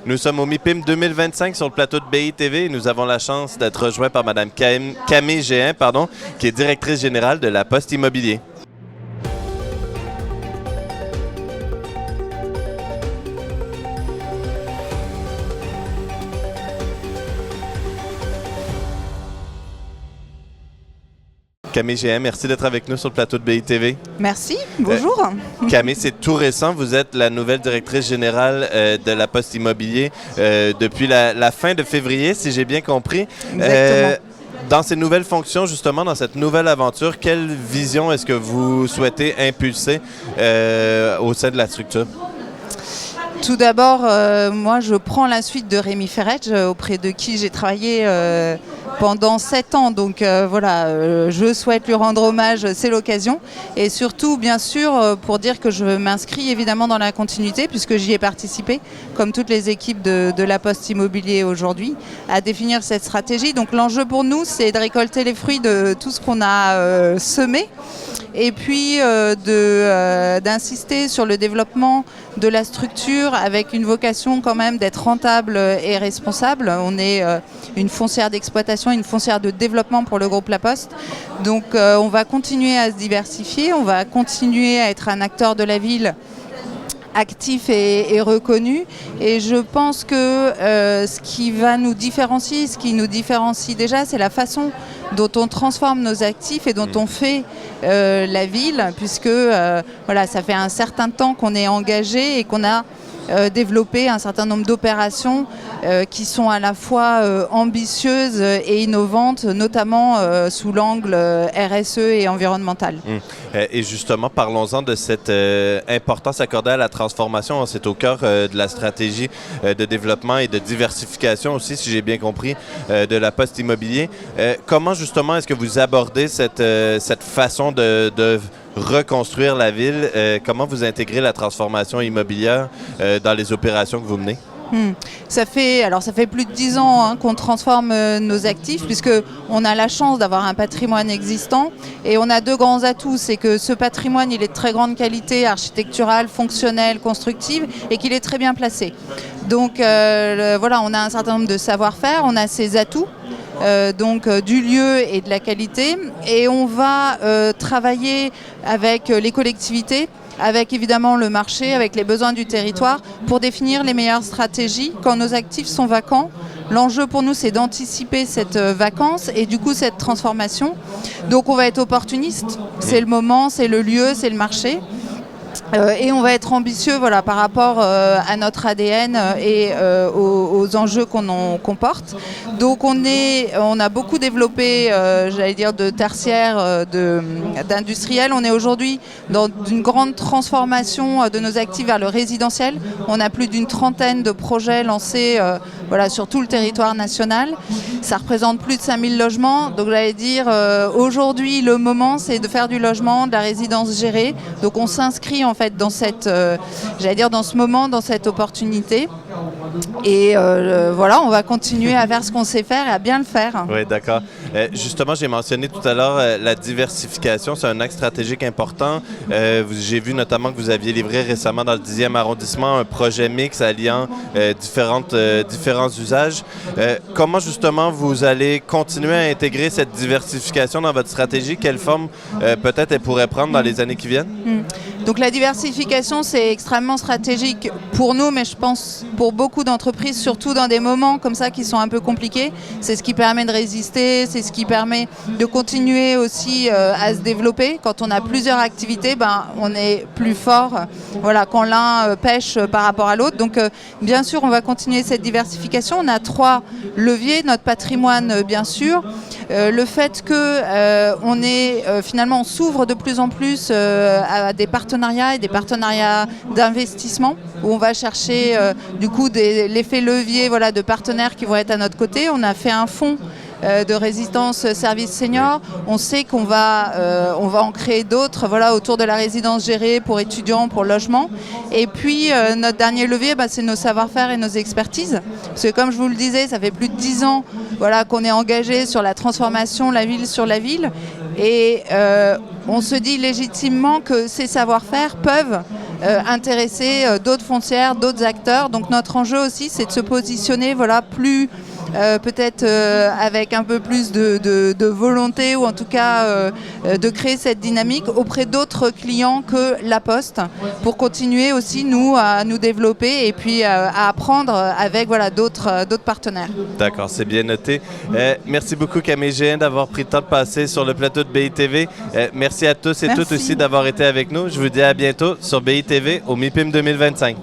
Nous sommes au MIPIM 2025 sur le plateau de BITV et nous avons la chance d'être rejoints par Mme Camille Géhin, qui est directrice générale de La Poste Immobilier. Camille Géhin, merci d'être avec nous sur le plateau de BITV. Merci, bonjour. Camille, c'est tout récent. Vous êtes la nouvelle directrice générale de La Poste Immobilier depuis la fin de février, si j'ai bien compris. Exactement. Dans ces nouvelles fonctions, justement, dans cette nouvelle aventure, quelle vision est-ce que vous souhaitez impulser au sein de la structure? Tout d'abord, moi je prends la suite de Rémi Ferretch, auprès de qui j'ai travaillé pendant 7 ans. Donc je souhaite lui rendre hommage, c'est l'occasion. Et surtout, bien sûr, pour dire que je m'inscris évidemment dans la continuité, puisque j'y ai participé, comme toutes les équipes de La Poste Immobilier aujourd'hui, à définir cette stratégie. Donc l'enjeu pour nous, c'est de récolter les fruits de tout ce qu'on a semé. Et puis d'insister sur le développement de la structure avec une vocation quand même d'être rentable et responsable. On est une foncière d'exploitation, une foncière de développement pour le groupe La Poste. Donc on va continuer à se diversifier, on va continuer à être un acteur de la ville actif et reconnu. Et je pense que ce qui va nous différencier, ce qui nous différencie déjà, c'est la façon dont on transforme nos actifs et dont on fait la ville, puisque ça fait un certain temps qu'on est engagé et qu'on a développé un certain nombre d'opérations qui sont à la fois ambitieuses et innovantes, notamment sous l'angle RSE et environnemental. Et justement, parlons-en de cette importance accordée à la transformation. C'est au cœur de la stratégie de développement et de diversification aussi, si j'ai bien compris, de La Poste Immobilier. Comment justement est-ce que vous abordez cette façon de reconstruire la ville? Comment vous intégrez la transformation immobilière dans les opérations que vous menez? Ça fait plus de 10 ans qu'on transforme nos actifs, puisqu'on a la chance d'avoir un patrimoine existant et on a 2 grands atouts. C'est que ce patrimoine, il est de très grande qualité architecturale, fonctionnelle, constructive et qu'il est très bien placé. Donc on a un certain nombre de savoir-faire, on a ces atouts. Du lieu et de la qualité, et on va travailler avec les collectivités, avec évidemment le marché, avec les besoins du territoire, pour définir les meilleures stratégies quand nos actifs sont vacants. L'enjeu pour nous, c'est d'anticiper cette vacance et du coup cette transformation. Donc on va être opportuniste, c'est le moment, c'est le lieu, c'est le marché. Et on va être ambitieux par rapport à notre ADN et aux enjeux qu'on porte. Donc on a beaucoup développé, de tertiaire, d'industriel. On est aujourd'hui dans une grande transformation de nos actifs vers le résidentiel. On a plus d'une 30aine de projets lancés sur tout le territoire national. Ça représente plus de 5000 logements. Donc aujourd'hui, le moment, c'est de faire du logement, de la résidence gérée. Donc on s'inscrit en fait dans dans ce moment, dans cette opportunité. Et on va continuer à faire ce qu'on sait faire et à bien le faire. Oui, d'accord. Justement, j'ai mentionné tout à l'heure la diversification, c'est un axe stratégique important. J'ai vu notamment que vous aviez livré récemment dans le 10e arrondissement un projet mix alliant différents usages. Comment justement vous allez continuer à intégrer cette diversification dans votre stratégie? Quelle forme peut-être elle pourrait prendre dans les années qui viennent? Donc la diversification, c'est extrêmement stratégique pour nous, mais je pense pour beaucoup d'entreprises, surtout dans des moments comme ça qui sont un peu compliqués. C'est ce qui permet de résister, c'est ce qui permet de continuer aussi à se développer. Quand on a plusieurs activités, on est plus fort quand l'un pêche par rapport à l'autre. Donc bien sûr, on va continuer cette diversification. On a 3 leviers, notre patrimoine bien sûr, le fait que on s'ouvre de plus en plus à des partenariats et des partenariats d'investissement où on va chercher l'effet levier de partenaires qui vont être à notre côté. On a fait un fonds de résidence service senior. On sait qu'on va en créer d'autres autour de la résidence gérée pour étudiants, pour logement. Et puis notre dernier levier, c'est nos savoir-faire et nos expertises. Parce que comme je vous le disais, ça fait plus de 10 ans qu'on est engagé sur la transformation, la ville sur la ville. Et on se dit légitimement que ces savoir-faire peuvent intéresser d'autres foncières, d'autres acteurs. Donc notre enjeu aussi, c'est de se positionner plus peut-être avec un peu plus de volonté, ou en tout cas de créer cette dynamique auprès d'autres clients que La Poste, pour continuer aussi nous à nous développer et puis à apprendre avec d'autres partenaires. D'accord, c'est bien noté. Merci beaucoup Camille Géhin d'avoir pris le temps de passer sur le plateau de BITV. Merci à tous et toutes aussi d'avoir été avec nous. Je vous dis à bientôt sur BITV au MIPIM 2025.